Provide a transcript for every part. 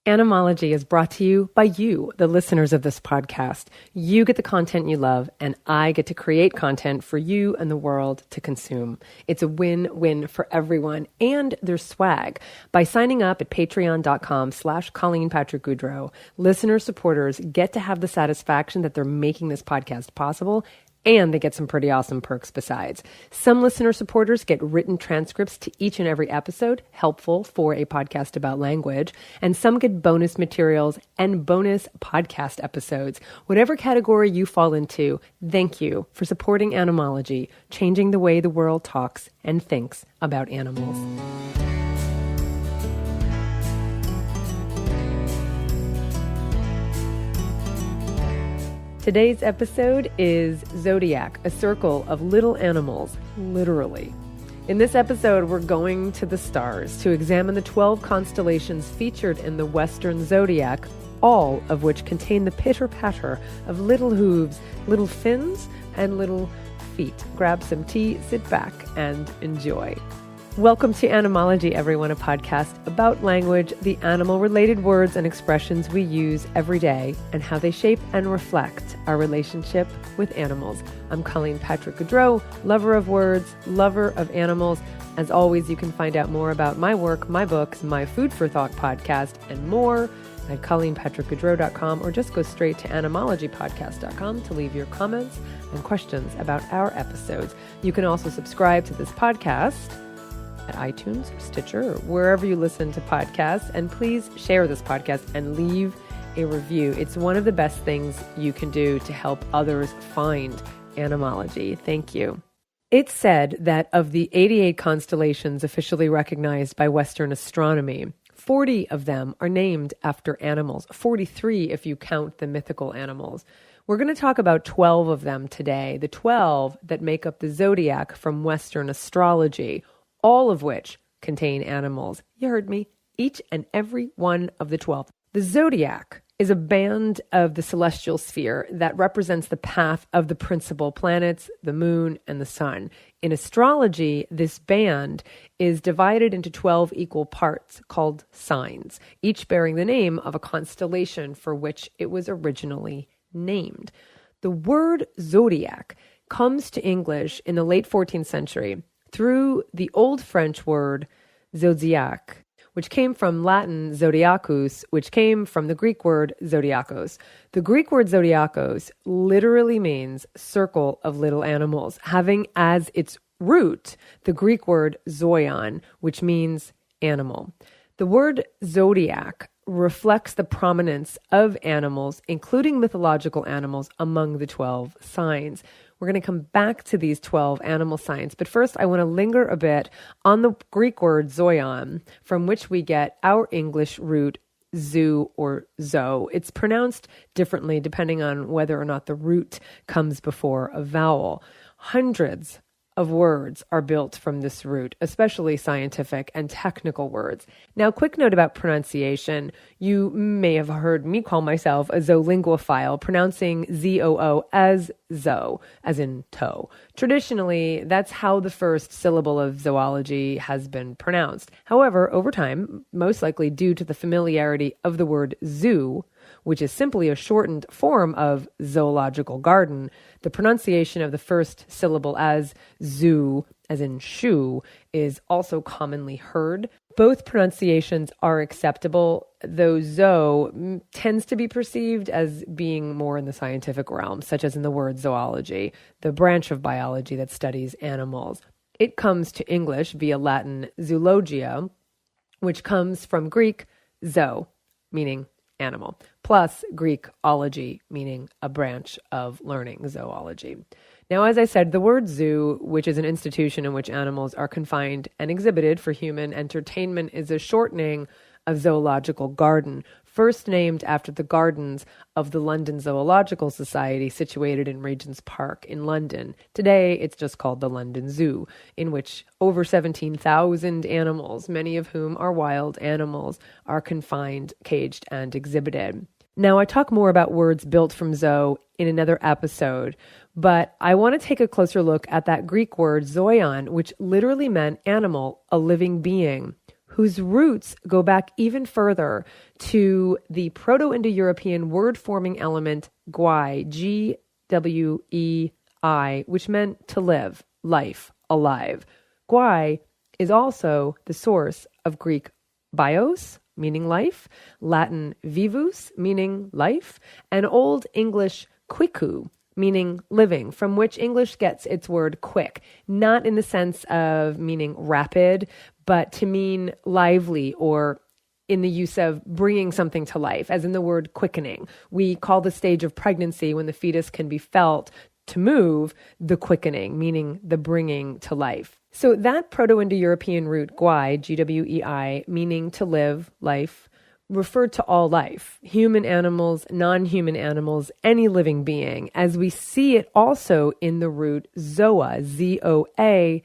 Animology is brought to you by you, the listeners of this podcast. You get the content you love, and I get to create content for you and the world to consume. It's a win-win for everyone, and there's swag. By signing up at patreon.com/Colleen Patrick-Goudreau, listener supporters get to have the satisfaction that they're making this podcast possible, and they get some pretty awesome perks besides. Some listener supporters get written transcripts to each and every episode, helpful for a podcast about language, and some get bonus materials and bonus podcast episodes. Whatever category you fall into, thank you for supporting Animology, changing the way the world talks and thinks about animals. Today's episode is Zodiac, a circle of little animals, literally. In this episode, we're going to the stars to examine the 12 constellations featured in the Western Zodiac, all of which contain the pitter-patter of little hooves, little fins, and little feet. Grab some tea, sit back, and enjoy. Welcome to Animology, everyone, a podcast about language, the animal-related words and expressions we use every day, and how they shape and reflect our relationship with animals. I'm Colleen Patrick-Goudreau, lover of words, lover of animals. As always, you can find out more about my work, my books, my Food for Thought podcast, and more at ColleenPatrickGoudreau.com, or just go straight to animologypodcast.com to leave your comments and questions about our episodes. You can also subscribe to this podcast at iTunes or Stitcher or wherever you listen to podcasts. And please share this podcast and leave a review. It's one of the best things you can do to help others find Animology. Thank you. It's said that of the 88 constellations officially recognized by Western astronomy, 40 of them are named after animals, 43 if you count the mythical animals. We're going to talk about 12 of them today, the 12 that make up the zodiac from Western astrology, all of which contain animals. You heard me. Each and every one of the 12. The zodiac is a band of the celestial sphere that represents the path of the principal planets, the moon, and the sun. In astrology, this band is divided into 12 equal parts called signs, each bearing the name of a constellation for which it was originally named. The word zodiac comes to English in the late 14th century through the Old French word zodiac, which came from Latin zodiacus, which came from the Greek word zodiakos. The Greek word zodiakos literally means circle of little animals, having as its root the Greek word zoion, which means animal. The word zodiac reflects the prominence of animals, including mythological animals, among the 12 signs. We're going to come back to these 12 animal signs, but first I want to linger a bit on the Greek word zoion, from which we get our English root zoo or zo. It's pronounced differently depending on whether or not the root comes before a vowel. Hundreds of words are built from this root, especially scientific and technical words. Now, quick note about pronunciation. You may have heard me call myself a zoolinguophile, pronouncing Z-O-O as zo, as in toe. Traditionally, that's how the first syllable of zoology has been pronounced. However, over time, most likely due to the familiarity of the word zoo, which is simply a shortened form of zoological garden, the pronunciation of the first syllable as zoo, as in shoe, is also commonly heard. Both pronunciations are acceptable, though zo tends to be perceived as being more in the scientific realm, such as in the word zoology, the branch of biology that studies animals. It comes to English via Latin zoologia, which comes from Greek zo, meaning animal, plus Greek ology, meaning a branch of learning, zoology. Now, as I said, the word zoo, which is an institution in which animals are confined and exhibited for human entertainment, is a shortening of zoological garden, first named after the gardens of the London Zoological Society situated in Regent's Park in London. Today, it's just called the London Zoo, in which over 17,000 animals, many of whom are wild animals, are confined, caged, and exhibited. Now, I talk more about words built from zo in another episode, but I want to take a closer look at that Greek word zoion, which literally meant animal, a living being. whose roots go back even further to the Proto-Indo-European word-forming element gwei, Gwei, which meant to live, life, alive. Gwei is also the source of Greek bios, meaning life, Latin vivus, meaning life, and Old English quiku, meaning living, from which English gets its word quick, not in the sense of meaning rapid, but to mean lively, or in the use of bringing something to life, as in the word quickening. We call the stage of pregnancy when the fetus can be felt to move the quickening, meaning the bringing to life. So that Proto-Indo-European root gwei, Gwei, meaning to live, life, referred to all life, human animals, non-human animals, any living being, as we see it also in the root zoa, Z-O-A,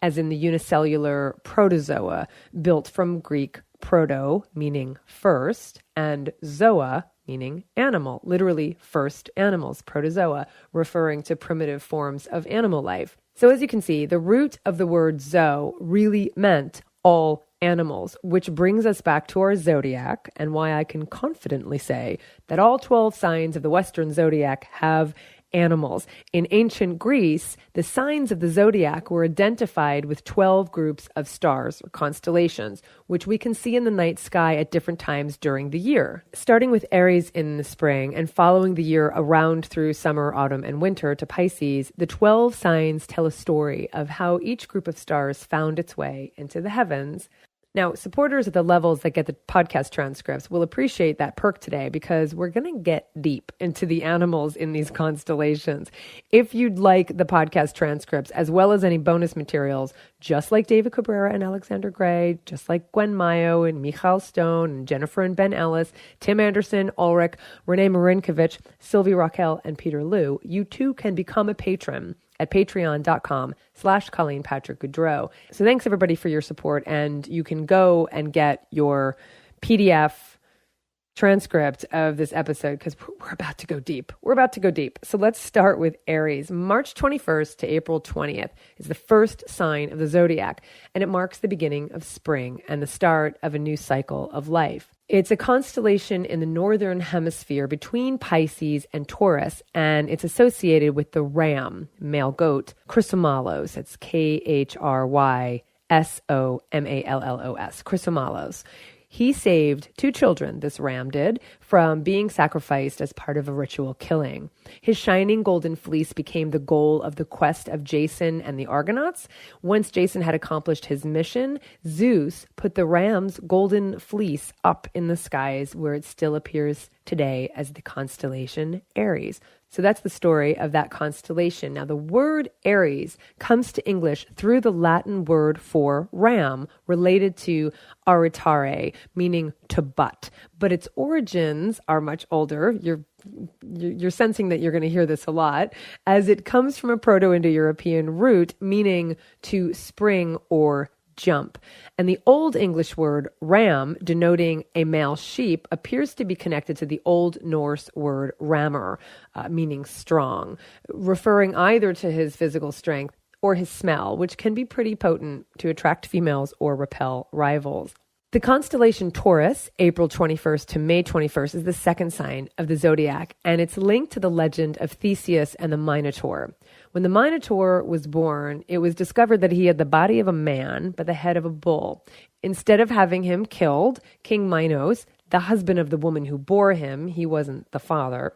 as in the unicellular protozoa, built from Greek proto, meaning first, and zoa, meaning animal, literally first animals, protozoa, referring to primitive forms of animal life. So as you can see, the root of the word zo really meant all animals, which brings us back to our zodiac, and why I can confidently say that all 12 signs of the Western zodiac have animals. In ancient Greece, the signs of the zodiac were identified with 12 groups of stars or constellations, which we can see in the night sky at different times during the year. Starting with Aries in the spring and following the year around through summer, autumn, and winter to Pisces, the 12 signs tell a story of how each group of stars found its way into the heavens. Now, supporters at the levels that get the podcast transcripts will appreciate that perk today, because we're going to get deep into the animals in these constellations. If you'd like the podcast transcripts, as well as any bonus materials, just like David Cabrera and Alexander Gray, just like Gwen Mayo and Michael Stone and Jennifer and Ben Ellis, Tim Anderson, Ulrich, Renee Marinkovich, Sylvie Raquel, and Peter Liu, you too can become a patron at patreon.com/Colleen Patrick-Goudreau. So thanks everybody for your support, and you can go and get your PDF transcript of this episode, because we're about to go deep. We're about to go deep. So let's start with Aries. March 21st to April 20th is the first sign of the zodiac, and it marks the beginning of spring and the start of a new cycle of life. It's a constellation in the northern hemisphere between Pisces and Taurus, and it's associated with the ram, male goat, Chrysomalos. It's Krysomallos, Chrysomalos. He saved 2 children, this ram did, from being sacrificed as part of a ritual killing. His shining golden fleece became the goal of the quest of Jason and the Argonauts. Once Jason had accomplished his mission, Zeus put the ram's golden fleece up in the skies, where it still appears today as the constellation Aries. So that's the story of that constellation. Now, the word Aries comes to English through the Latin word for ram, related to aritare, meaning to butt. But its origins are much older. You're sensing that you're going to hear this a lot, as it comes from a Proto-Indo-European root meaning to spring or jump. And the Old English word ram, denoting a male sheep, appears to be connected to the Old Norse word rammer, meaning strong, referring either to his physical strength or his smell, which can be pretty potent to attract females or repel rivals. The constellation Taurus, April 21st to May 21st, is the second sign of the zodiac, and it's linked to the legend of Theseus and the Minotaur. When the Minotaur was born, it was discovered that he had the body of a man, but the head of a bull. Instead of having him killed, King Minos, the husband of the woman who bore him, he wasn't the father,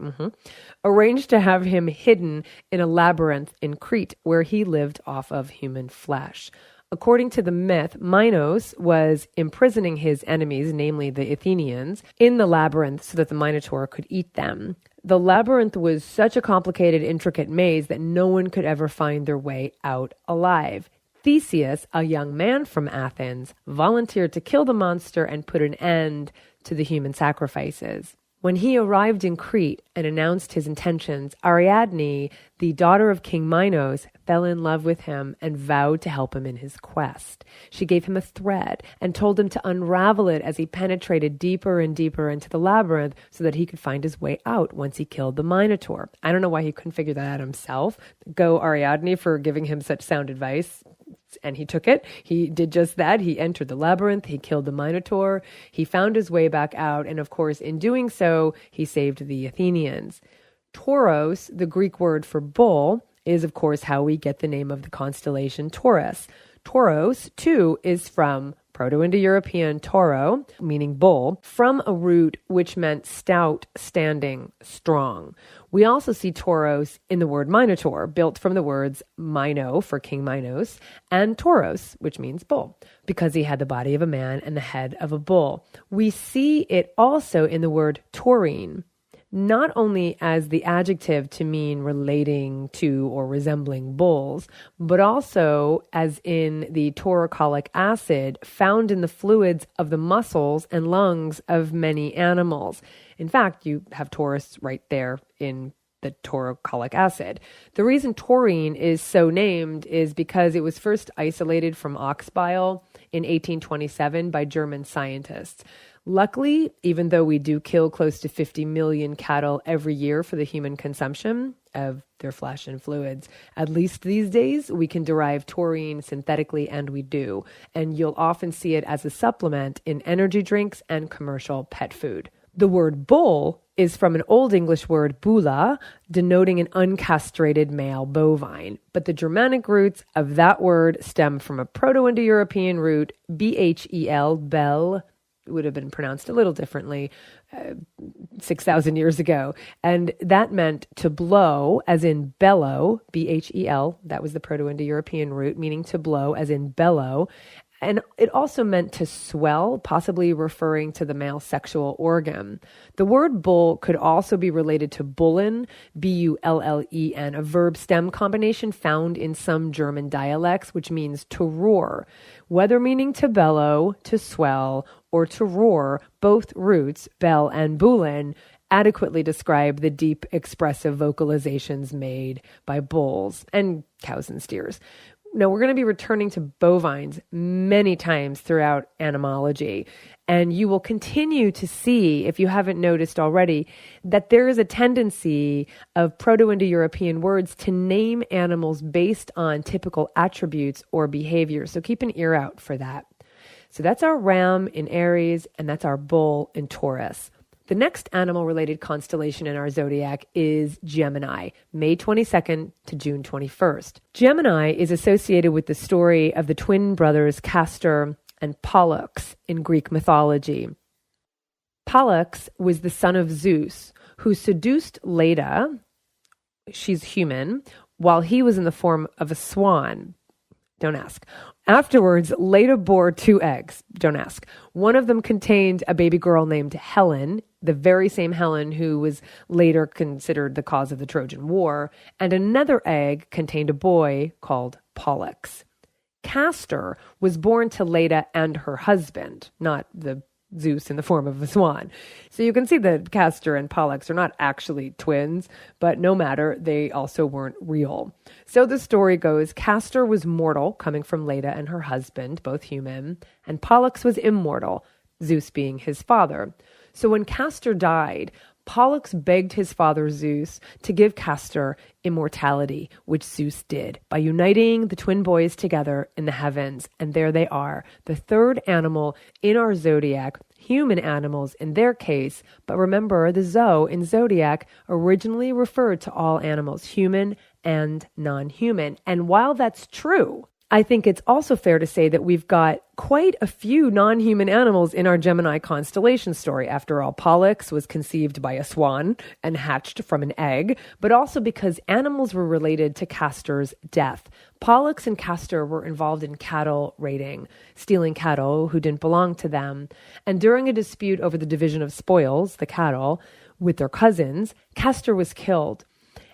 arranged to have him hidden in a labyrinth in Crete, where he lived off of human flesh. According to the myth, Minos was imprisoning his enemies, namely the Athenians, in the labyrinth so that the Minotaur could eat them. The labyrinth was such a complicated, intricate maze that no one could ever find their way out alive. Theseus, a young man from Athens, volunteered to kill the monster and put an end to the human sacrifices. When he arrived in Crete and announced his intentions, Ariadne, the daughter of King Minos, fell in love with him and vowed to help him in his quest. She gave him a thread and told him to unravel it as he penetrated deeper and deeper into the labyrinth so that he could find his way out once he killed the Minotaur. I don't know why he couldn't figure that out himself. Go Ariadne for giving him such sound advice. And he took it. He did just that. He entered the labyrinth. He killed the Minotaur. He found his way back out. And of course, in doing so, he saved the Athenians. Tauros, the Greek word for bull, is of course how we get the name of the constellation Taurus. Tauros, too, is from Proto-Indo-European tauro, meaning bull, from a root which meant stout, standing, strong. We also see Tauros in the word Minotaur, built from the words Mino for King Minos, and Tauros, which means bull, because he had the body of a man and the head of a bull. We see it also in the word taurine, not only as the adjective to mean relating to or resembling bulls, but also as in the taurocolic acid found in the fluids of the muscles and lungs of many animals. In fact, you have taurus right there in the taurocolic acid. The reason taurine is so named is because it was first isolated from ox bile in 1827 by German scientists. Luckily, even though we do kill close to 50 million cattle every year for the human consumption of their flesh and fluids, at least these days, we can derive taurine synthetically, and we do. And you'll often see it as a supplement in energy drinks and commercial pet food. The word bull is from an Old English word bula, denoting an uncastrated male bovine. But the Germanic roots of that word stem from a Proto-Indo-European root, bhel, bell, would have been pronounced a little differently 6,000 years ago. And that meant to blow, as in bellow, bhel. That was the Proto-Indo-European root, meaning to blow, as in bellow. And it also meant to swell, possibly referring to the male sexual organ. The word bull could also be related to bullen, bullen, a verb stem combination found in some German dialects, which means to roar. Whether meaning to bellow, to swell, or to roar, both roots, bell and bullen, adequately describe the deep expressive vocalizations made by bulls and cows and steers. Now, we're going to be returning to bovines many times throughout animology, and you will continue to see, if you haven't noticed already, that there is a tendency of Proto-Indo-European words to name animals based on typical attributes or behavior. So keep an ear out for that. So that's our ram in Aries, and that's our bull in Taurus. The next animal-related constellation in our zodiac is Gemini, May 22nd to June 21st. Gemini is associated with the story of the twin brothers Castor and Pollux in Greek mythology. Pollux was the son of Zeus, who seduced Leda, she's human, while he was in the form of a swan. Don't ask. Afterwards, Leda bore 2 eggs. Don't ask. One of them contained a baby girl named Helen, the very same Helen who was later considered the cause of the Trojan War, and another egg contained a boy called Pollux. Castor was born to Leda and her husband, not the Zeus in the form of a swan. So you can see that Castor and Pollux are not actually twins, but no matter, they also weren't real. So the story goes, Castor was mortal, coming from Leda and her husband, both human, and Pollux was immortal, Zeus being his father. So when Castor died, Pollux begged his father Zeus to give Castor immortality, which Zeus did by uniting the twin boys together in the heavens. And there they are, the third animal in our zodiac, human animals in their case. But remember, the Zo in zodiac originally referred to all animals, human and non-human. And while that's true, I think it's also fair to say that we've got quite a few non-human animals in our Gemini constellation story. After all, Pollux was conceived by a swan and hatched from an egg, but also because animals were related to Castor's death. Pollux and Castor were involved in cattle raiding, stealing cattle who didn't belong to them. And during a dispute over the division of spoils, the cattle, with their cousins, Castor was killed.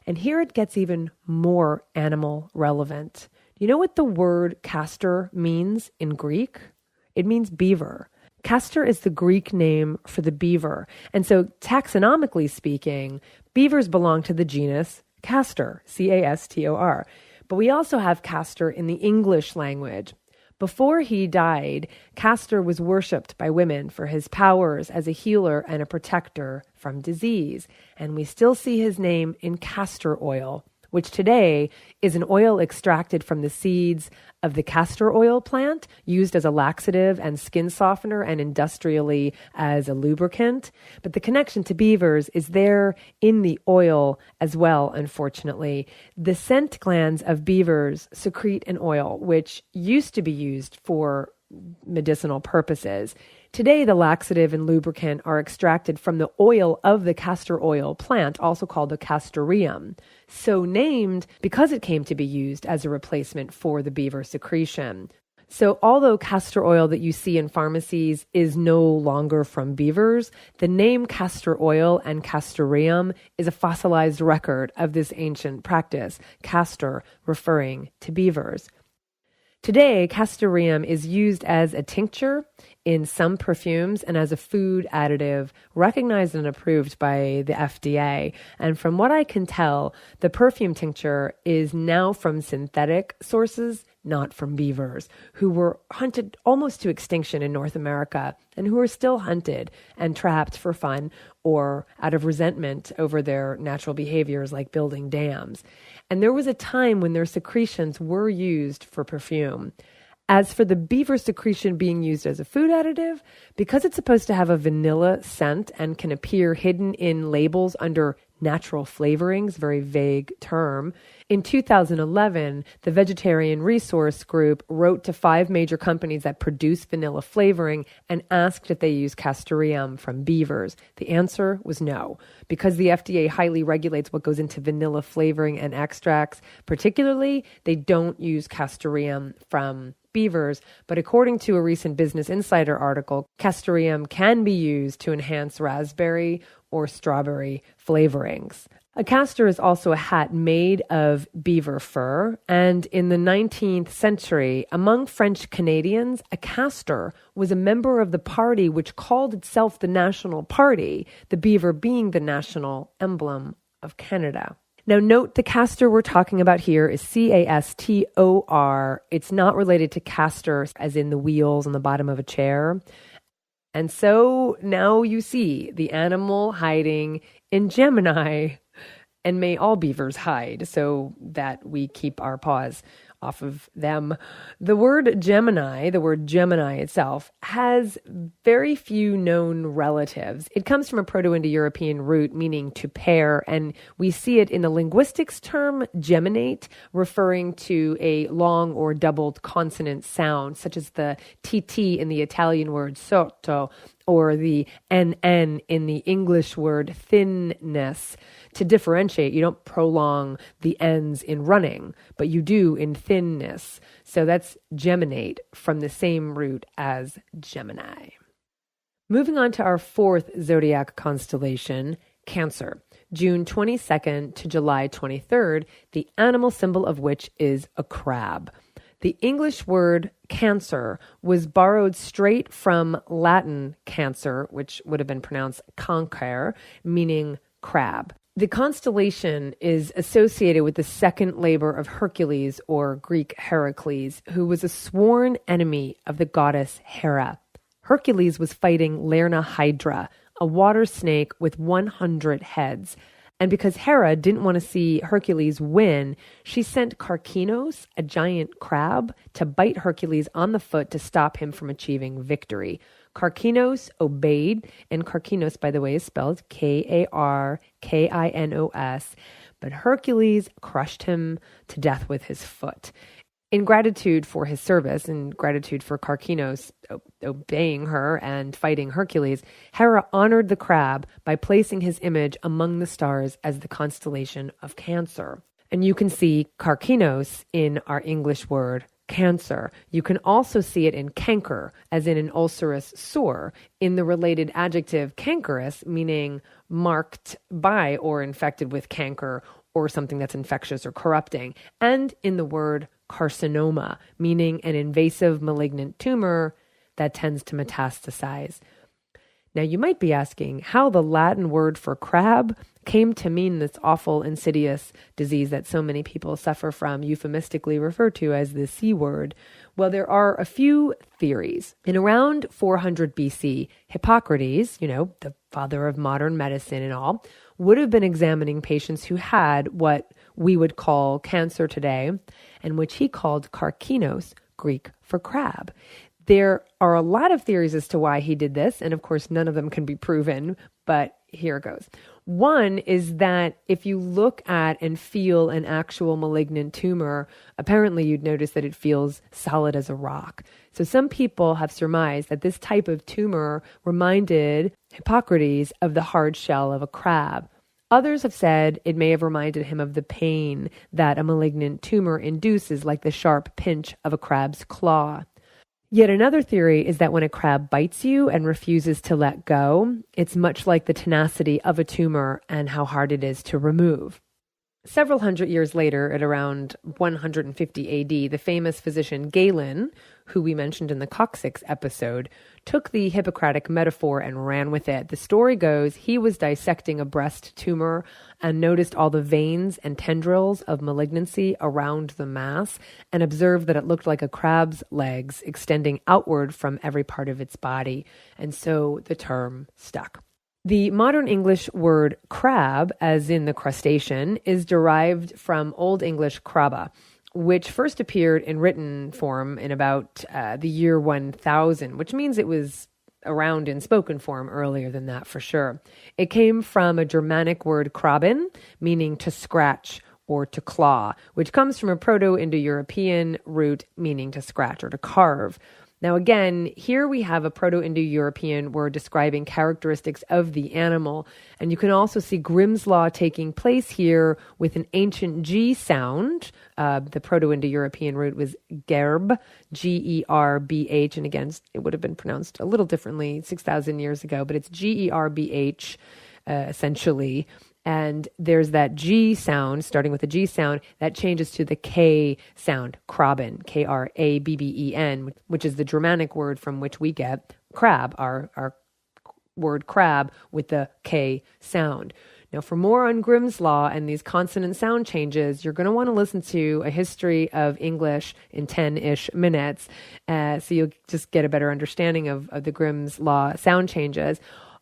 And here it gets even more animal relevant. You know what the word castor means in Greek? It means beaver. Castor is the Greek name for the beaver. And so taxonomically speaking, beavers belong to the genus Castor, C-A-S-T-O-R. But we also have Castor in the English language. Before he died, Castor was worshipped by women for his powers as a healer and a protector from disease. And we still see his name in castor oil, which today is an oil extracted from the seeds of the castor oil plant, used as a laxative and skin softener and industrially as a lubricant. But the connection to beavers is there in the oil as well, unfortunately. The scent glands of beavers secrete an oil which used to be used for medicinal purposes. Today, the laxative and lubricant are extracted from the oil of the castor oil plant, also called the castoreum, so named because it came to be used as a replacement for the beaver secretion. So although castor oil that you see in pharmacies is no longer from beavers, the name castor oil and castoreum is a fossilized record of this ancient practice, castor referring to beavers. Today, castoreum is used as a tincture in some perfumes and as a food additive recognized and approved by the FDA. And from what I can tell, the perfume tincture is now from synthetic sources, not from beavers, who were hunted almost to extinction in North America and who are still hunted and trapped for fun or out of resentment over their natural behaviors like building dams. And there was a time when their secretions were used for perfume. As for the beaver secretion being used as a food additive, because it's supposed to have a vanilla scent and can appear hidden in labels under natural flavorings, very vague term, in 2011, the Vegetarian Resource Group wrote to 5 major companies that produce vanilla flavoring and asked if they use castoreum from beavers. The answer was no, because the FDA highly regulates what goes into vanilla flavoring and extracts. Particularly, they don't use castoreum from beavers, but according to a recent Business Insider article, castoreum can be used to enhance raspberry or strawberry flavorings. A castor is also a hat made of beaver fur, and in the 19th century, among French Canadians, a castor was a member of the party which called itself the National Party, the beaver being the national emblem of Canada. Now note the castor we're talking about here is C-A-S-T-O-R. It's not related to casters as in the wheels on the bottom of a chair. And so now you see the animal hiding in Gemini, and may all beavers hide so that we keep our paws off of them. The word Gemini itself, has very few known relatives. It comes from a Proto-Indo-European root meaning to pair, and we see it in the linguistics term geminate, referring to a long or doubled consonant sound, such as the TT in the Italian word sotto, or the NN in the English word thinness. To differentiate, you don't prolong the N's in running, but you do in thinness. So that's geminate, from the same root as Gemini. Moving on to our 4th zodiac constellation, Cancer, June 22nd to July 23rd, the animal symbol of which is a crab. The English word cancer was borrowed straight from Latin cancer, which would have been pronounced cancer, meaning crab. The constellation is associated with the second labor of Hercules, or Greek Heracles, who was a sworn enemy of the goddess Hera. Hercules was fighting Lerna Hydra, a water snake with 100 heads. And because Hera didn't want to see Hercules win, she sent Karkinos, a giant crab, to bite Hercules on the foot to stop him from achieving victory. Karkinos obeyed, and Karkinos, by the way, is spelled Karkinos, but Hercules crushed him to death with his foot. In gratitude for his service, in gratitude for Karkinos obeying her and fighting Hercules, Hera honored the crab by placing his image among the stars as the constellation of Cancer. And you can see Karkinos in our English word cancer. You can also see it in canker, as in an ulcerous sore, in the related adjective cankerous, meaning marked by or infected with canker or something that's infectious or corrupting, and in the word carcinoma, meaning an invasive malignant tumor that tends to metastasize. Now, you might be asking how the Latin word for crab came to mean this awful, insidious disease that so many people suffer from, euphemistically referred to as the C word. Well, there are a few theories. In around 400 BC, Hippocrates, the father of modern medicine and all, would have been examining patients who had what we would call cancer today, and which he called karkinos, Greek for crab. There are a lot of theories as to why he did this, and of course, none of them can be proven, but here it goes. One is that if you look at and feel an actual malignant tumor, apparently you'd notice that it feels solid as a rock. So some people have surmised that this type of tumor reminded Hippocrates of the hard shell of a crab. Others have said it may have reminded him of the pain that a malignant tumor induces, like the sharp pinch of a crab's claw. Yet another theory is that when a crab bites you and refuses to let go, it's much like the tenacity of a tumor and how hard it is to remove. Several hundred years later, at around 150 AD, the famous physician Galen, who we mentioned in the coccyx episode, took the Hippocratic metaphor and ran with it. The story goes he was dissecting a breast tumor and noticed all the veins and tendrils of malignancy around the mass and observed that it looked like a crab's legs extending outward from every part of its body. And so the term stuck. The modern English word crab, as in the crustacean, is derived from Old English crabba, which first appeared in written form in about the year 1000, which means it was around in spoken form earlier than that for sure. It came from a Germanic word krabben, meaning to scratch or to claw, which comes from a Proto-Indo-European root meaning to scratch or to carve. Now, again, here we have a Proto-Indo-European word describing characteristics of the animal. And you can also see Grimm's Law taking place here with an ancient G sound. The Proto-Indo-European root was gerb, Gerbh. And again, it would have been pronounced a little differently 6,000 years ago, but it's Gerbh, essentially. And there's that G sound, starting with a G sound, that changes to the K sound, krabben, Krabben, which is the Germanic word from which we get crab, our word crab with the K sound. Now, for more on Grimm's Law and these consonant sound changes, you're going to want to listen to a history of English in 10-ish minutes, so you'll just get a better understanding of the Grimm's Law sound changes.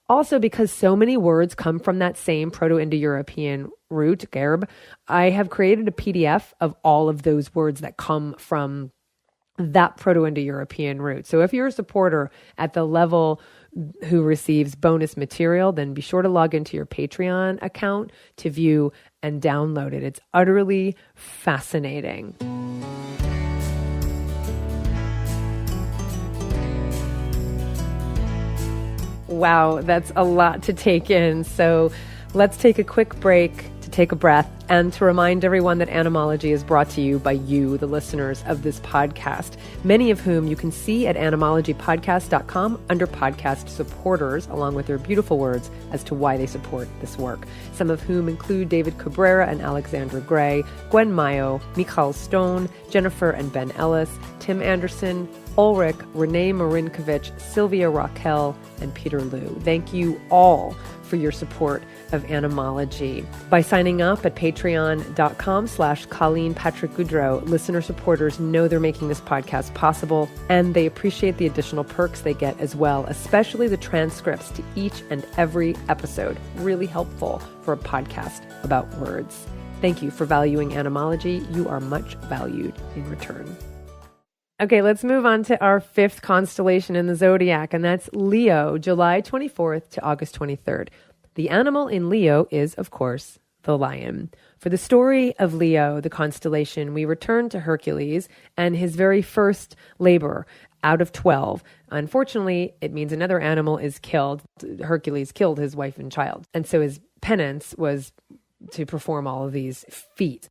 Also, because so many words come from that same Proto-Indo-European root, gerb, I have created a PDF of all of those words that come from that Proto-Indo-European root. So if you're a supporter at the level who receives bonus material, then be sure to log into your Patreon account to view and download it. It's utterly fascinating. Wow, that's a lot to take in. So let's take a quick break to take a breath and to remind everyone that Animology is brought to you by you, the listeners of this podcast, many of whom you can see at animologypodcast.com under podcast supporters, along with their beautiful words as to why they support this work. Some of whom include David Cabrera and Alexandra Gray, Gwen Mayo, Michal Stone, Jennifer and Ben Ellis, Tim Anderson, Ulrich, Renee Marinkovich, Sylvia Raquel, and Peter Liu. Thank you all for your support of Animology. By signing up at patreon.com/Colleen Patrick-Goudreau, listener supporters know they're making this podcast possible, and they appreciate the additional perks they get as well, especially the transcripts to each and every episode. Really helpful for a podcast about words. Thank you for valuing Animology. You are much valued in return. Okay, let's move on to our fifth constellation in the Zodiac, and that's Leo, July 24th to August 23rd. The animal in Leo is, of course, the lion. For the story of Leo, the constellation, we return to Hercules and his very first labor out of 12. Unfortunately, it means another animal is killed. Hercules killed his wife and child, and so his penance was to perform all of these feats.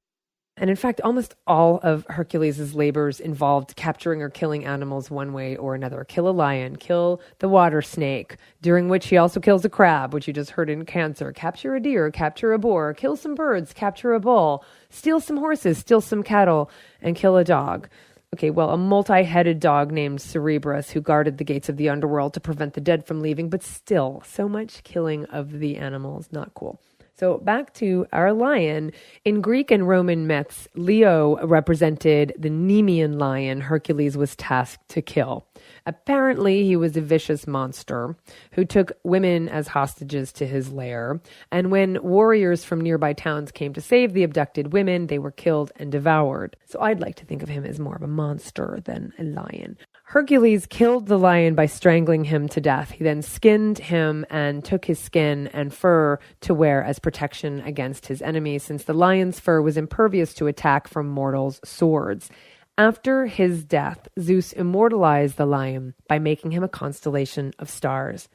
And in fact, almost all of Hercules' labors involved capturing or killing animals one way or another. Kill a lion, kill the water snake, during which he also kills a crab, which you just heard in Cancer. Capture a deer, capture a boar, kill some birds, capture a bull, steal some horses, steal some cattle, and kill a dog. Okay, well, a multi-headed dog named Cerberus who guarded the gates of the underworld to prevent the dead from leaving, but still, so much killing of the animals, not cool. So back to our lion. In Greek and Roman myths, Leo represented the Nemean lion Hercules was tasked to kill. Apparently, he was a vicious monster who took women as hostages to his lair, and when warriors from nearby towns came to save the abducted women, they were killed and devoured. So I'd like to think of him as more of a monster than a lion. Hercules killed the lion by strangling him to death. He then skinned him and took his skin and fur to wear as protection against his enemies, since the lion's fur was impervious to attack from mortals' swords. After his death, Zeus immortalized the lion by making him a constellation of stars.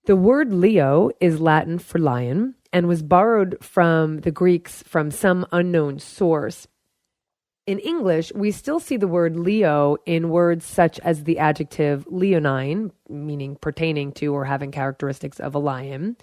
The word Leo is Latin for lion and was borrowed from the Greeks from some unknown source. In English, we still see the word Leo in words such as the adjective leonine, meaning pertaining to or having characteristics of a lion,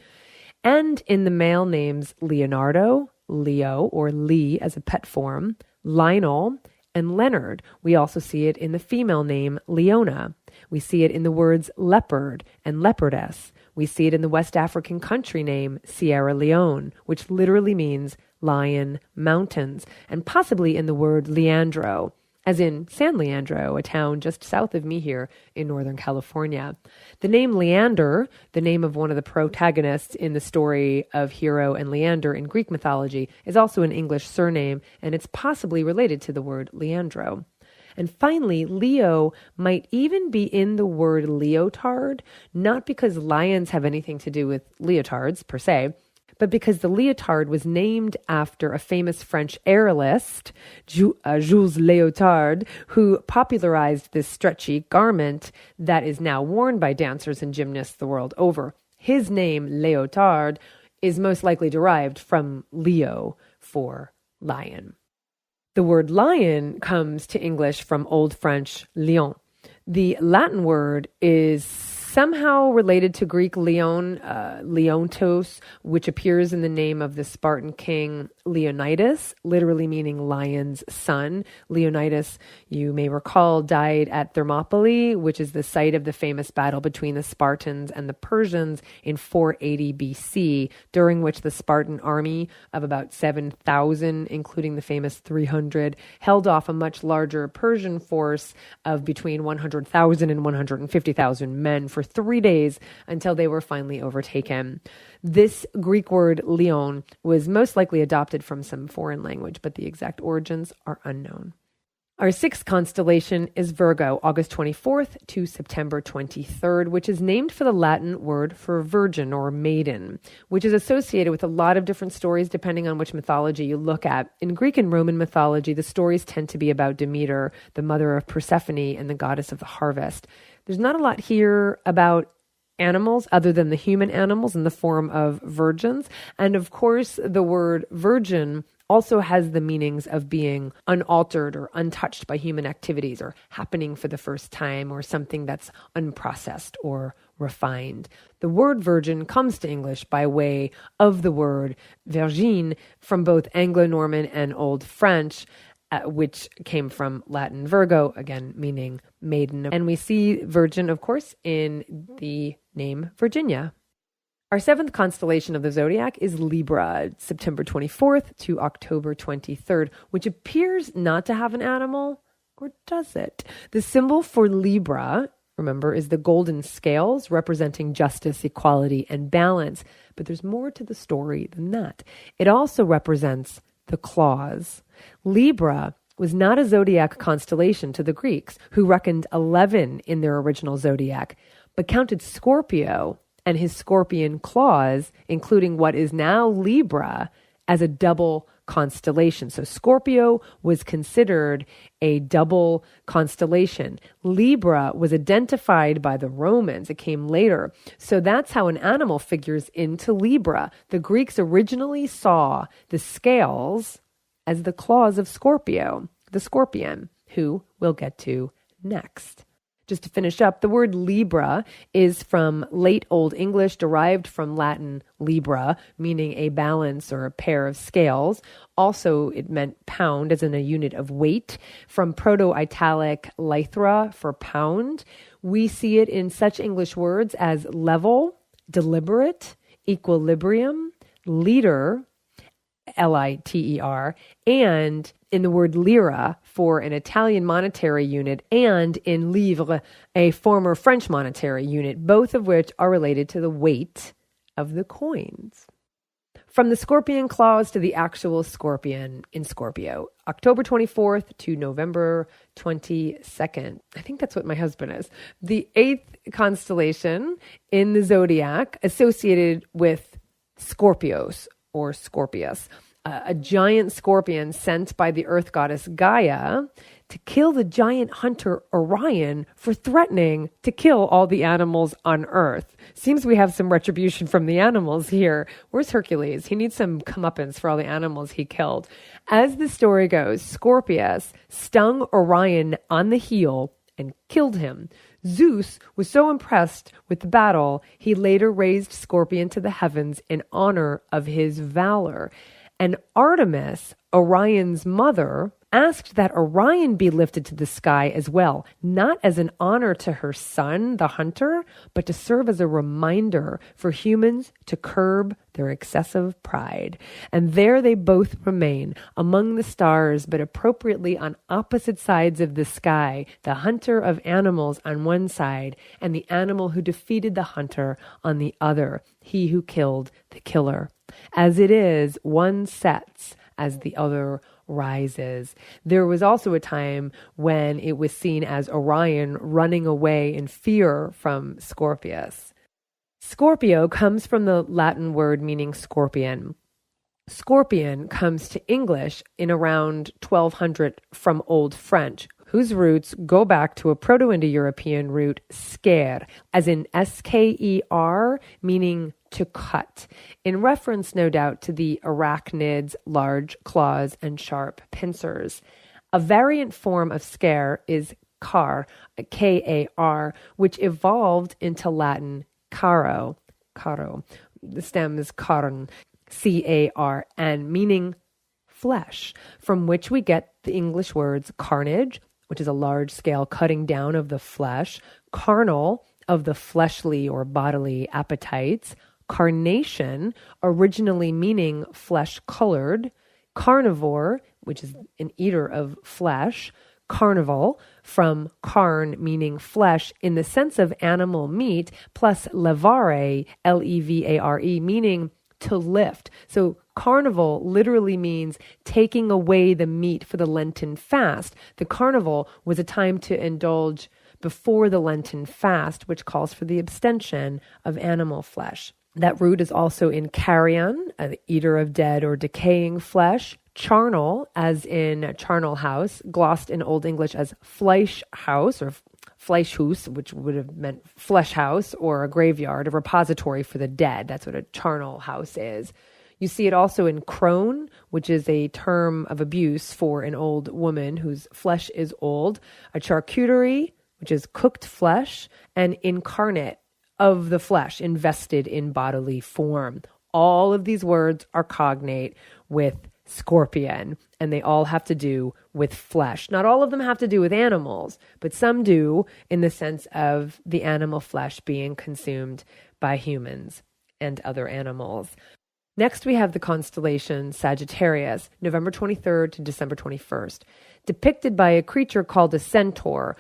and in the male names Leonardo, Leo, or Lee as a pet form, Lionel, and Leonard. We also see it in the female name Leona. We see it in the words leopard and leopardess. We see it in the West African country name Sierra Leone, which literally means lion mountains, and possibly in the word Leandro, as in San Leandro, a town just south of me here in Northern California. The name Leander, the name of one of the protagonists in the story of Hero and Leander in Greek mythology, is also an English surname, and it's possibly related to the word Leandro. And finally, Leo might even be in the word leotard, not because lions have anything to do with leotards per se, but because the leotard was named after a famous French aerialist, Jules Léotard, who popularized this stretchy garment that is now worn by dancers and gymnasts the world over. His name, Léotard, is most likely derived from Leo for lion. The word lion comes to English from Old French lion. The Latin word is somehow related to Greek leon, leontos, which appears in the name of the Spartan king Leonidas, literally meaning lion's son. Leonidas, you may recall, died at Thermopylae, which is the site of the famous battle between the Spartans and the Persians in 480 BC, during which the Spartan army of about 7,000, including the famous 300, held off a much larger Persian force of between 100,000 and 150,000 men for 3 days until they were finally overtaken. This Greek word leon was most likely adopted from some foreign language, but the exact origins are unknown. Our sixth constellation is Virgo, August 24th to September 23rd, which is named for the Latin word for virgin or maiden, which is associated with a lot of different stories depending on which mythology you look at. In Greek and Roman mythology, the stories tend to be about Demeter, the mother of Persephone and the goddess of the harvest. There's not a lot here about animals other than the human animals in the form of virgins. And of course, the word virgin also has the meanings of being unaltered or untouched by human activities or happening for the first time or something that's unprocessed or refined. The word virgin comes to English by way of the word virgin from both Anglo-Norman and Old French, which came from Latin Virgo, again, meaning maiden. And we see virgin, of course, in the name Virginia. Our seventh constellation of the zodiac is Libra, September 24th to October 23rd, which appears not to have an animal, or does it? The symbol for Libra, remember, is the golden scales representing justice, equality, and balance. But there's more to the story than that. It also represents the claws. Libra was not a zodiac constellation to the Greeks, who reckoned 11 in their original zodiac, but counted Scorpio and his scorpion claws, including what is now Libra, as a double constellation. So Scorpio was considered a double constellation. Libra was identified by the Romans. It came later. So that's how an animal figures into Libra. The Greeks originally saw the scales as the claws of Scorpio, the scorpion, who we'll get to next. Just to finish up, the word Libra is from late Old English, derived from Latin libra, meaning a balance or a pair of scales. Also, it meant pound, as in a unit of weight. From Proto-Italic lithra, for pound. We see it in such English words as level, deliberate, equilibrium, leader, Liter, and in the word lira for an Italian monetary unit, and in livre, a former French monetary unit, both of which are related to the weight of the coins. From the scorpion claws to the actual scorpion in Scorpio, October 24th to November 22nd. I think that's what my husband is. The 8th constellation in the zodiac associated with Scorpios or Scorpius, a giant scorpion sent by the earth goddess Gaia to kill the giant hunter Orion for threatening to kill all the animals on Earth. Seems we have some retribution from the animals here. Where's Hercules? He needs some comeuppance for all the animals he killed. As the story goes, Scorpius stung Orion on the heel and killed him. Zeus was so impressed with the battle, he later raised Scorpion to the heavens in honor of his valor. And Artemis, Orion's mother, asked that Orion be lifted to the sky as well, not as an honor to her son, the hunter, but to serve as a reminder for humans to curb their excessive pride. And there they both remain, among the stars, but appropriately on opposite sides of the sky, the hunter of animals on one side, and the animal who defeated the hunter on the other, he who killed the killer. As it is, one sets as the other rises. There was also a time when it was seen as Orion running away in fear from Scorpius. Scorpio comes from the Latin word meaning scorpion. Scorpion comes to English in around 1200 from Old French, whose roots go back to a Proto-Indo-European root, scare, as in S-K-E-R, meaning to cut, in reference, no doubt, to the arachnids' large claws and sharp pincers. A variant form of scare is car, K-A-R, which evolved into Latin caro. The stem is carn, C-A-R-N, meaning flesh, from which we get the English words carnage, which is a large-scale cutting down of the flesh, carnal, of the fleshly or bodily appetites, carnation, originally meaning flesh-colored, carnivore, which is an eater of flesh, carnival, from carn, meaning flesh, in the sense of animal meat, plus levare, L-E-V-A-R-E, meaning to lift. So carnival literally means taking away the meat for the Lenten fast. The carnival was a time to indulge before the Lenten fast, which calls for the abstention of animal flesh. That root is also in carrion, an eater of dead or decaying flesh. Charnel, as in charnel house, glossed in Old English as Fleischhaus or Fleischhus, which would have meant flesh house or a graveyard, a repository for the dead. That's what a charnel house is. You see it also in crone, which is a term of abuse for an old woman whose flesh is old. A charcuterie, which is cooked flesh, and incarnate, of the flesh, invested in bodily form. All of these words are cognate with scorpion, and they all have to do with flesh. Not all of them have to do with animals, but some do, in the sense of the animal flesh being consumed by humans and other animals. Next, we have the constellation Sagittarius, November 23rd to December 21st, depicted by a creature called a centaur,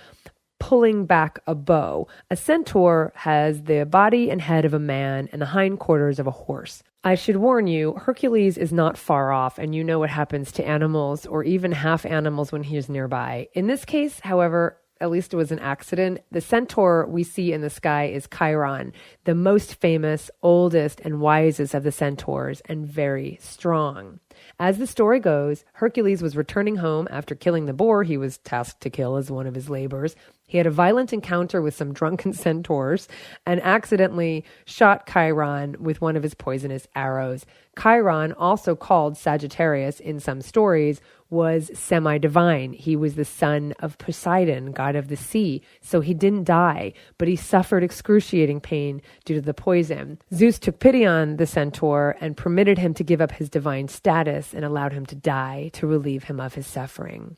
pulling back a bow. A centaur has the body and head of a man and the hindquarters of a horse. I should warn you, Hercules is not far off, and you know what happens to animals or even half animals when he is nearby. In this case, however, at least it was an accident. The centaur we see in the sky is Chiron, the most famous, oldest, and wisest of the centaurs, and very strong. As the story goes, Hercules was returning home after killing the boar he was tasked to kill as one of his labors. He had a violent encounter with some drunken centaurs and accidentally shot Chiron with one of his poisonous arrows. Chiron, also called Sagittarius in some stories, was semi-divine. He was the son of Poseidon, god of the sea, so he didn't die, but he suffered excruciating pain due to the poison. Zeus took pity on the centaur and permitted him to give up his divine status and allowed him to die to relieve him of his suffering.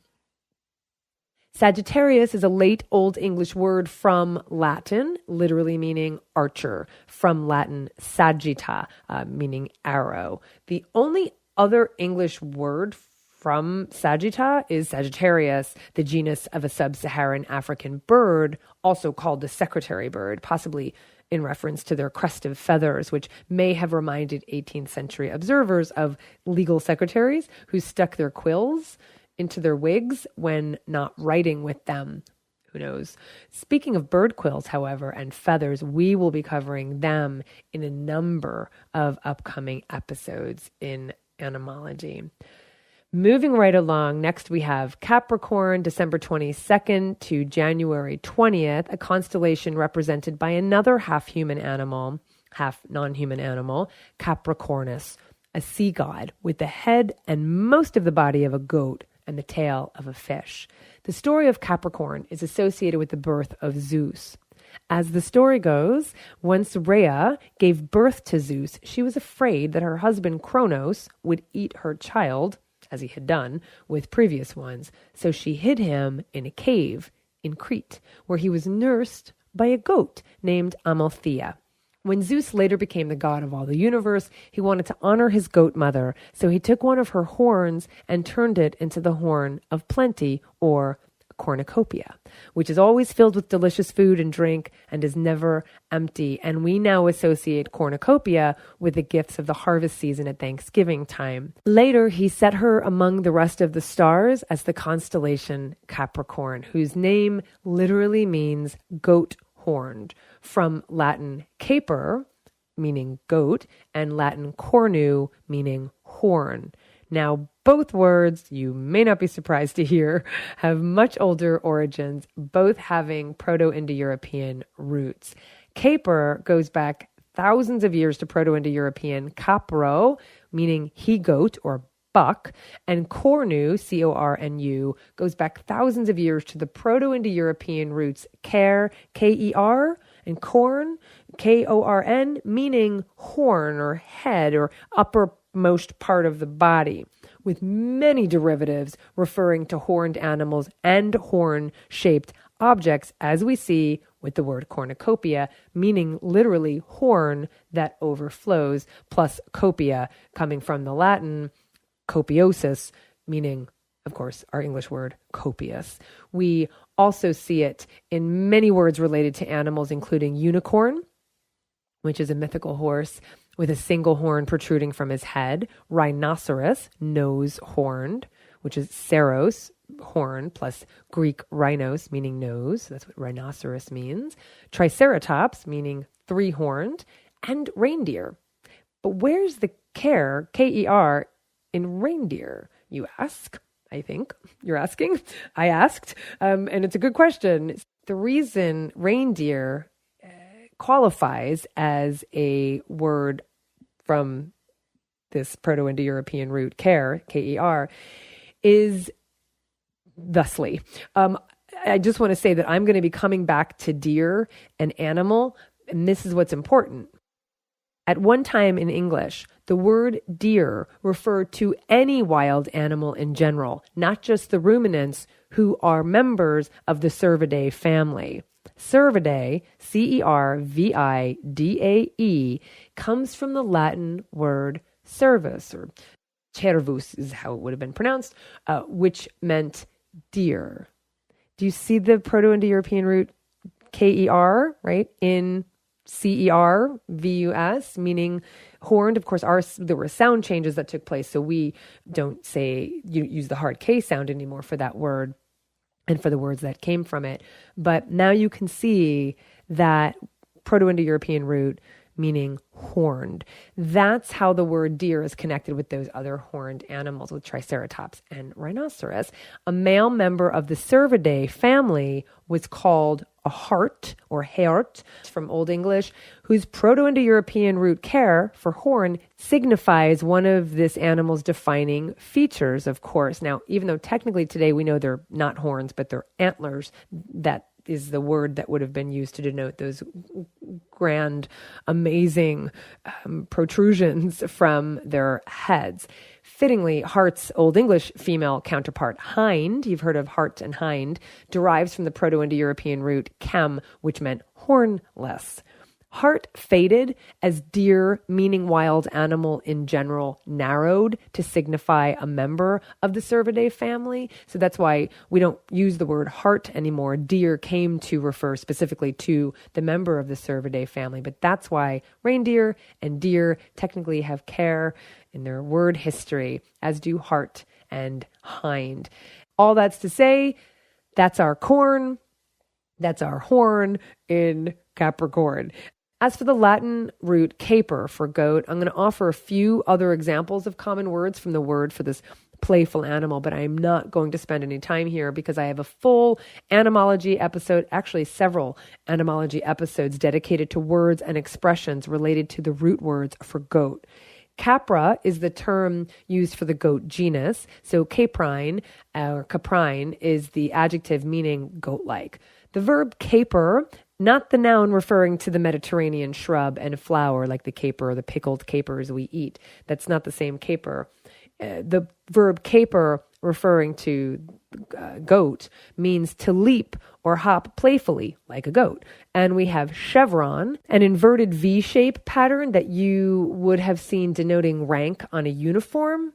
Sagittarius is a late Old English word from Latin, literally meaning archer, from Latin sagitta, meaning arrow. The only other English word from Sagitta is Sagittarius, the genus of a sub-Saharan African bird, also called the secretary bird, possibly in reference to their crest of feathers, which may have reminded 18th century observers of legal secretaries who stuck their quills into their wigs when not writing with them. Who knows? Speaking of bird quills, however, and feathers, we will be covering them in a number of upcoming episodes in Animology. Moving right along, next we have Capricorn, December 22nd to January 20th, a constellation represented by another half-human animal, half-non-human animal, Capricornus, a sea god with the head and most of the body of a goat and the tail of a fish. The story of Capricorn is associated with the birth of Zeus. As the story goes, once Rhea gave birth to Zeus, she was afraid that her husband Kronos would eat her child, as he had done with previous ones, so she hid him in a cave in Crete, where he was nursed by a goat named Amalthea. When Zeus later became the god of all the universe, he wanted to honor his goat mother, so he took one of her horns and turned it into the horn of plenty, or cornucopia, which is always filled with delicious food and drink and is never empty. And we now associate cornucopia with the gifts of the harvest season at Thanksgiving time. Later, he set her among the rest of the stars as the constellation Capricorn, whose name literally means goat horned, from Latin caper, meaning goat, and Latin cornu, meaning horn. Now, both words, you may not be surprised to hear, have much older origins, both having Proto-Indo-European roots. Caper goes back thousands of years to Proto-Indo-European capro, meaning he-goat or buck, and cornu, C-O-R-N-U, goes back thousands of years to the Proto-Indo-European roots care, K-E-R, and corn, K-O-R-N, meaning horn or head or uppermost part of the body, with many derivatives referring to horned animals and horn-shaped objects, as we see with the word cornucopia, meaning literally horn that overflows, plus copia, coming from the Latin copiosus, meaning, of course, our English word copious. We also see it in many words related to animals, including unicorn, which is a mythical horse with a single horn protruding from his head, rhinoceros, nose horned, which is ceros, horn, plus Greek rhinos, meaning nose. That's what rhinoceros means. Triceratops, meaning three-horned, and reindeer. But where's the care, K-E-R, in reindeer, you ask? I think you're asking. I asked, and it's a good question. The reason reindeer qualifies as a word from this Proto-Indo-European root care, K-E-R, is thusly. I just want to say that I'm going to be coming back to deer and animal, and this is what's important. At one time in English, the word deer referred to any wild animal in general, not just the ruminants who are members of the Cervidae family. Cervidae, C-E-R-V-I-D-A-E, comes from the Latin word cervus, or cervus is how it would have been pronounced, which meant deer. Do you see the Proto-Indo-European root K-E-R, right, in C-E-R-V-U-S, meaning horned? Of course, there were sound changes that took place, so we don't use the hard K sound anymore for that word and for the words that came from it. But now you can see that Proto-Indo-European root meaning horned. That's how the word deer is connected with those other horned animals, with Triceratops and rhinoceros. A male member of the Cervidae family was called a hart or hert from Old English, whose Proto-Indo-European root care for horn signifies one of this animal's defining features, of course. Now, even though technically today we know they're not horns, but they're antlers, that is the word that would have been used to denote those grand, amazing protrusions from their heads. Fittingly, hart's Old English female counterpart, hind, you've heard of hart and hind, derives from the Proto-Indo-European root chem, which meant hornless. Heart faded as deer, meaning wild animal in general, narrowed to signify a member of the Cervidae family. So that's why we don't use the word heart anymore. Deer came to refer specifically to the member of the Cervidae family, but that's why reindeer and deer technically have care in their word history, as do heart and hind. All that's to say, that's our corn, that's our horn in Capricorn. As for the Latin root caper for goat, I'm going to offer a few other examples of common words from the word for this playful animal, but I'm not going to spend any time here because I have a full animology episode, actually several animology episodes dedicated to words and expressions related to the root words for goat. Capra is the term used for the goat genus, so caprine or caprine is the adjective meaning goat-like. The verb caper, not the noun referring to the Mediterranean shrub and flower like the caper or the pickled capers we eat. That's not the same caper. The verb caper referring to goat means to leap or hop playfully like a goat. And we have chevron, an inverted V-shape pattern that you would have seen denoting rank on a uniform,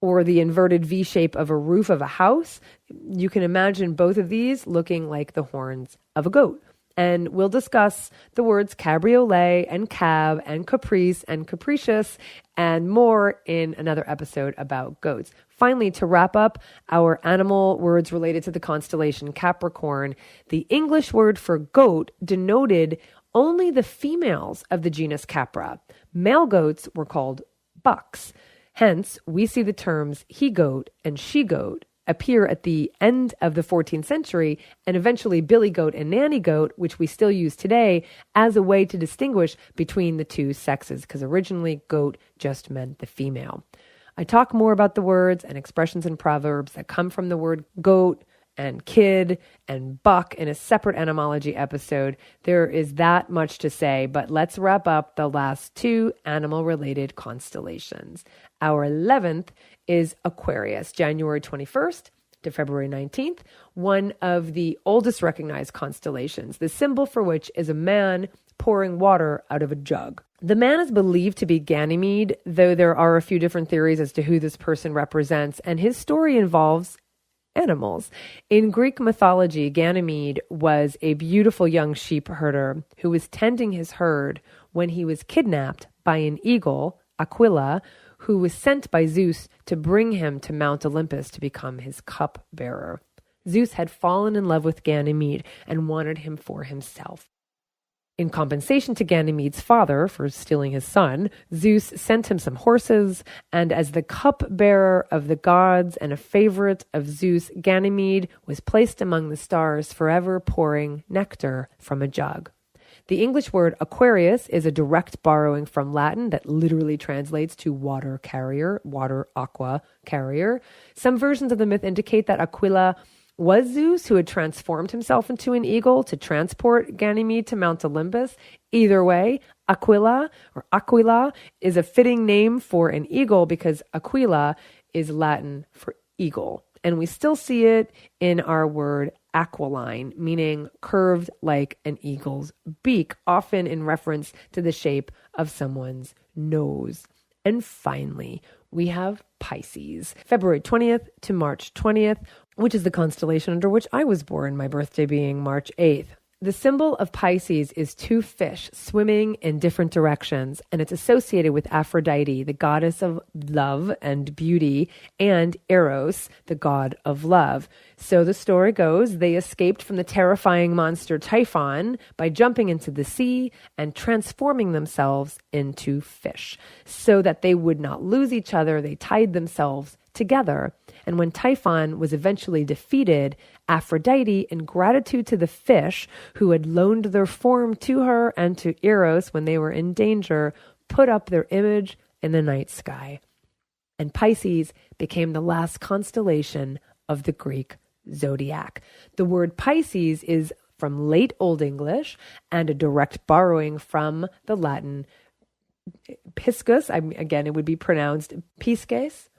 or the inverted V shape of a roof of a house. You can imagine both of these looking like the horns of a goat. And we'll discuss the words cabriolet and cab and caprice and capricious and more in another episode about goats. Finally, to wrap up our animal words related to the constellation Capricorn, the English word for goat denoted only the females of the genus Capra. Male goats were called bucks. Hence, we see the terms he-goat and she-goat appear at the end of the 14th century and eventually billy goat and nanny goat, which we still use today, as a way to distinguish between the two sexes, because originally goat just meant the female. I talk more about the words and expressions and proverbs that come from the word goat and kid and buck in a separate etymology episode. There is that much to say, but let's wrap up the last two animal-related constellations. Our 11th is Aquarius, January 21st to February 19th, one of the oldest recognized constellations, the symbol for which is a man pouring water out of a jug. The man is believed to be Ganymede, though there are a few different theories as to who this person represents, and his story involves animals. In Greek mythology, Ganymede was a beautiful young sheep herder who was tending his herd when he was kidnapped by an eagle, Aquila, who was sent by Zeus to bring him to Mount Olympus to become his cup-bearer. Zeus had fallen in love with Ganymede and wanted him for himself. In compensation to Ganymede's father for stealing his son, Zeus sent him some horses, and as the cup-bearer of the gods and a favorite of Zeus, Ganymede was placed among the stars, forever pouring nectar from a jug. The English word Aquarius is a direct borrowing from Latin that literally translates to water carrier, water aqua carrier. Some versions of the myth indicate that Aquila was Zeus who had transformed himself into an eagle to transport Ganymede to Mount Olympus. Either way, Aquila or Aquila is a fitting name for an eagle because Aquila is Latin for eagle. And we still see it in our word aquiline, meaning curved like an eagle's beak, often in reference to the shape of someone's nose. And finally, we have Pisces, February 20th to March 20th, which is the constellation under which I was born, my birthday being March 8th. The symbol of Pisces is two fish swimming in different directions, and it's associated with Aphrodite, the goddess of love and beauty, and Eros, the god of love. So the story goes, they escaped from the terrifying monster Typhon by jumping into the sea and transforming themselves into fish. So that they would not lose each other, they tied themselves together. And when Typhon was eventually defeated, Aphrodite, in gratitude to the fish who had loaned their form to her and to Eros when they were in danger, put up their image in the night sky. And Pisces became the last constellation of the Greek Zodiac. The word Pisces is from late Old English and a direct borrowing from the Latin piscus. Again, it would be pronounced pisces,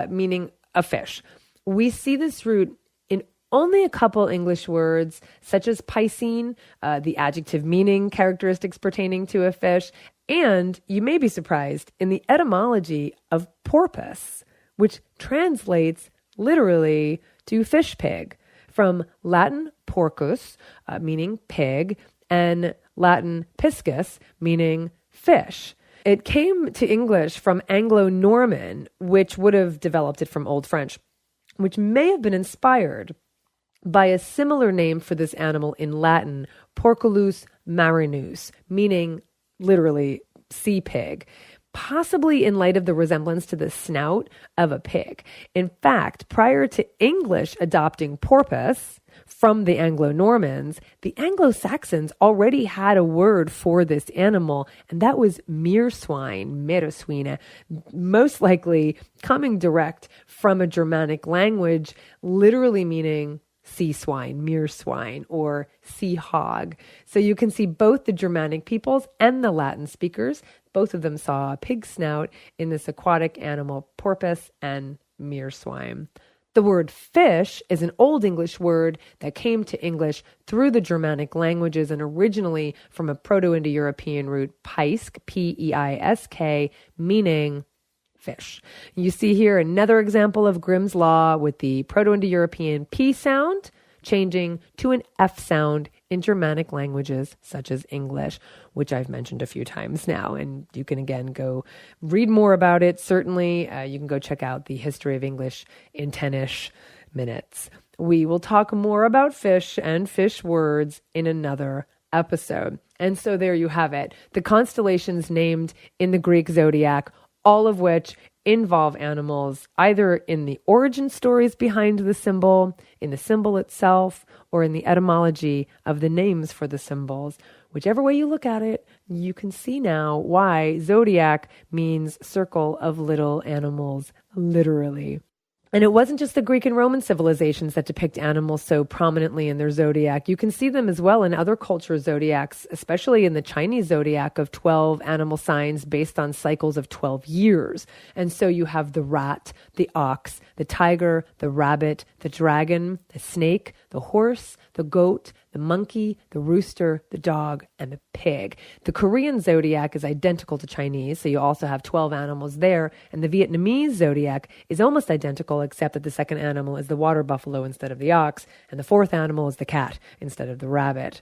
meaning a fish. We see this root in Only a couple English words, such as piscine, the adjective meaning characteristics pertaining to a fish, and you may be surprised in the etymology of porpoise, which translates literally to fish pig, from Latin porcus, meaning pig, and Latin piscus, meaning fish. It came to English from Anglo-Norman, which would have developed it from Old French, which may have been inspired by a similar name for this animal in Latin, Porculus marinus, meaning literally sea pig, possibly in light of the resemblance to the snout of a pig. In fact, prior to English adopting porpoise from the Anglo-Normans, the Anglo-Saxons already had a word for this animal, and that was meerswine, meereswine, most likely coming direct from a Germanic language, literally meaning sea swine, meerswine, or sea hog. So you can see both the Germanic peoples and the Latin speakers, both of them saw a pig snout in this aquatic animal, porpoise and meerswine. The word fish is an Old English word that came to English through the Germanic languages and originally from a Proto-Indo-European root, peisk, P-E-I-S-K, meaning fish. You see here another example of Grimm's Law with the Proto-Indo-European P sound changing to an F sound in Germanic languages such as English, which I've mentioned a few times now. And you can again go read more about it. Certainly, you can go check out the History of English in 10-ish minutes. We will talk more about fish and fish words in another episode. And so there you have it. The constellations named in the Greek zodiac, all of which involve animals, either in the origin stories behind the symbol, in the symbol itself, or in the etymology of the names for the symbols. Whichever way you look at it, you can see now why zodiac means circle of little animals, literally. And it wasn't just the Greek and Roman civilizations that depict animals so prominently in their zodiac. You can see them as well in other cultures' zodiacs, especially in the Chinese zodiac of 12 animal signs based on cycles of 12 years. And so you have the rat, the ox, the tiger, the rabbit, the dragon, the snake, the horse, the goat, the monkey, the rooster, the dog, and the pig. The Korean zodiac is identical to Chinese, so you also have 12 animals there. And the Vietnamese zodiac is almost identical, except that the second animal is the water buffalo instead of the ox, and the fourth animal is the cat instead of the rabbit.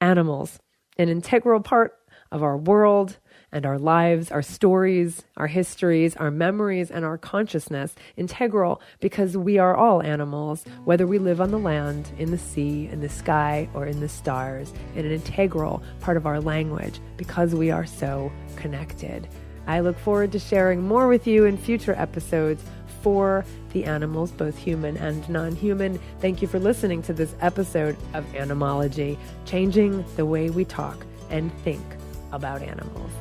Animals, an integral part of our world and our lives, our stories, our histories, our memories, and our consciousness, integral because we are all animals, whether we live on the land, in the sea, in the sky, or in the stars, and an integral part of our language because we are so connected. I look forward to sharing more with you in future episodes for the animals, both human and non-human. Thank you for listening to this episode of Animology, changing the way we talk and think about animals.